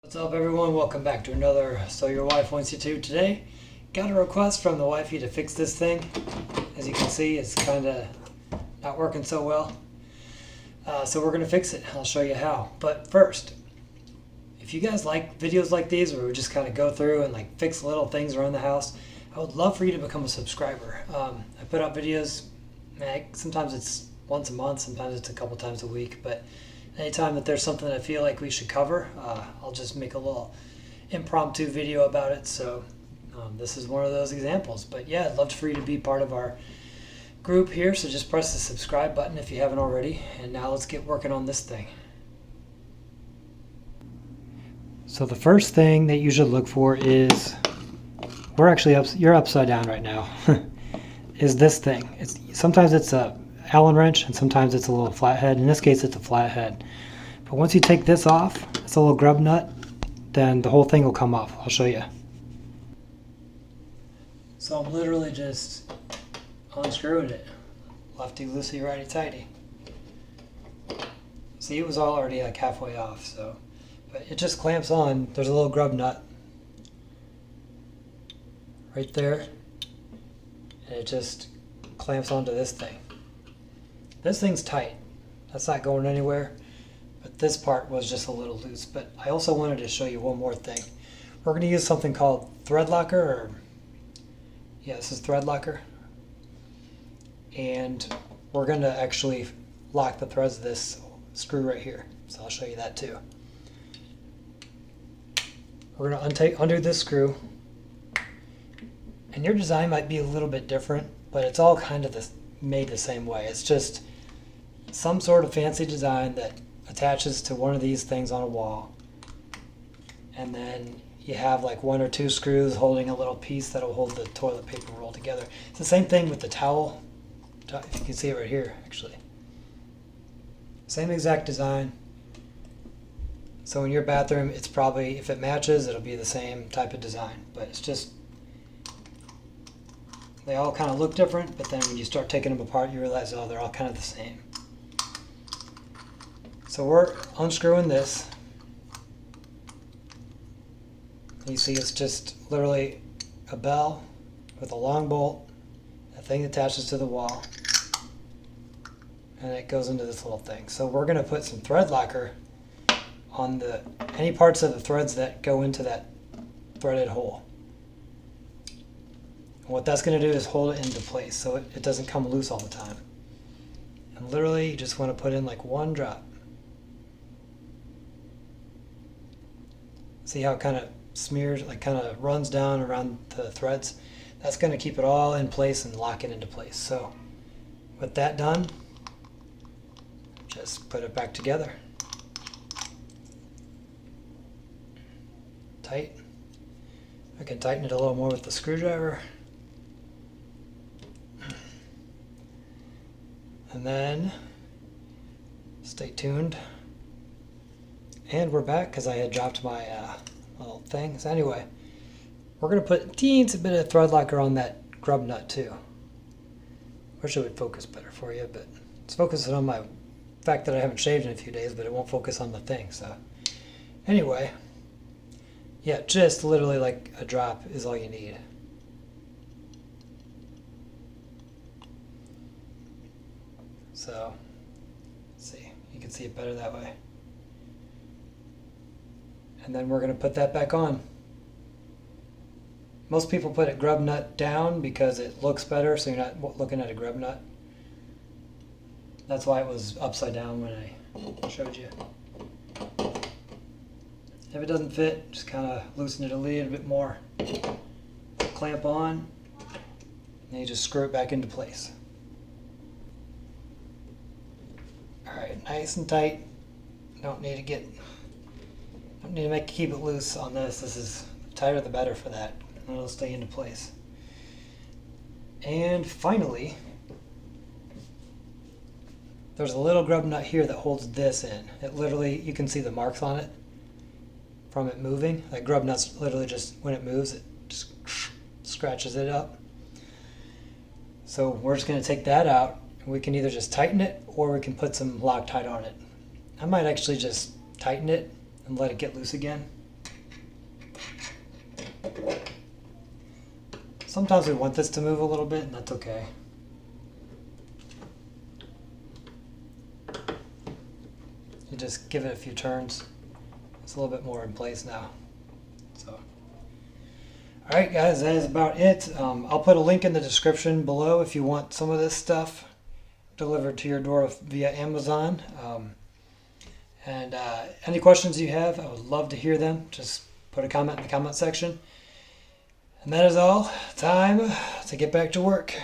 What's up everyone, welcome back to another So Your Wife Wants You To. Today, got a request from the wifey to fix this thing. As you can see, it's kind of not working so well. So we're going to fix it. I'll show you how. But first, if you guys like videos like these where we just kind of go through and like fix little things around the house, I would love for you to become a subscriber. I put out videos, sometimes it's once a month, sometimes it's a couple times a week, but anytime that there's something that I feel like we should cover, I'll just make a little impromptu video about it. So this is one of those examples. But yeah, I'd love for you to be part of our group here. So just press the subscribe button if you haven't already. And now let's get working on this thing. So the first thing that you should look for is, you're upside down right now, is this thing. Sometimes it's a Allen wrench and sometimes it's a little flathead. In this case it's a flathead. But once you take this off, it's a little grub nut, then the whole thing will come off. I'll show you. So I'm literally just unscrewing it. Lefty loosey, righty tighty. See, it was already like halfway off, so but it just clamps on. There's a little grub nut right there, and it just clamps onto this thing. This thing's tight. That's not going anywhere. But this part was just a little loose. But I also wanted to show you one more thing. We're going to use something called thread locker. This is thread locker. And we're going to actually lock the threads of this screw right here. So I'll show you that too. We're going to undo this screw. And your design might be a little bit different, but it's all kind of made the same way. It's just some sort of fancy design that attaches to one of these things on a wall, and then you have like one or two screws holding a little piece that'll hold the toilet paper roll together. It's the same thing with the towel, if you can see it right here actually. Same exact design. So in your bathroom, it's probably, if it matches, it'll be the same type of design, but it's just, they all kind of look different, but then when you start taking them apart, you realize, oh, they're all kind of the same. So we're unscrewing this. You see it's just literally a bell with a long bolt, a thing attaches to the wall, and it goes into this little thing. So we're going to put some thread locker on any parts of the threads that go into that threaded hole. And what that's going to do is hold it into place so it doesn't come loose all the time. And literally you just want to put in like one drop. See how it kind of smears, like kind of runs down around the threads? That's going to keep it all in place and lock it into place. So with that done, just put it back together. Tight. I can tighten it a little more with the screwdriver. And then stay tuned. And we're back because I had dropped my little thing. So anyway, we're going to put a teensy bit of thread locker on that grub nut too. Wish it would focus better for you, but it's focusing on my fact that I haven't shaved in a few days, but it won't focus on the thing. So anyway, yeah, just literally like a drop is all you need. So let's see, you can see it better that way. And then we're going to put that back on. Most people put a grub nut down because it looks better, so you're not looking at a grub nut. That's why it was upside down when I showed you. If it doesn't fit, just kind of loosen it a little bit more. Clamp on, and you just screw it back into place. Alright, nice and tight. Don't need to keep it loose on this. This is the tighter the better for that. And it'll stay into place. And finally, there's a little grub nut here that holds this in. It literally, you can see the marks on it from it moving. Like grub nuts literally just, when it moves, it just scratches it up. So we're just going to take that out. And we can either just tighten it or we can put some Loctite on it. I might actually just tighten it and let it get loose again. Sometimes we want this to move a little bit, and that's okay. You just give it a few turns. It's a little bit more in place now. So, all right, guys, that is about it. I'll put a link in the description below if you want some of this stuff delivered to your door via Amazon. And any questions you have, I would love to hear them. Just put a comment in the comment section. And that is all. Time to get back to work.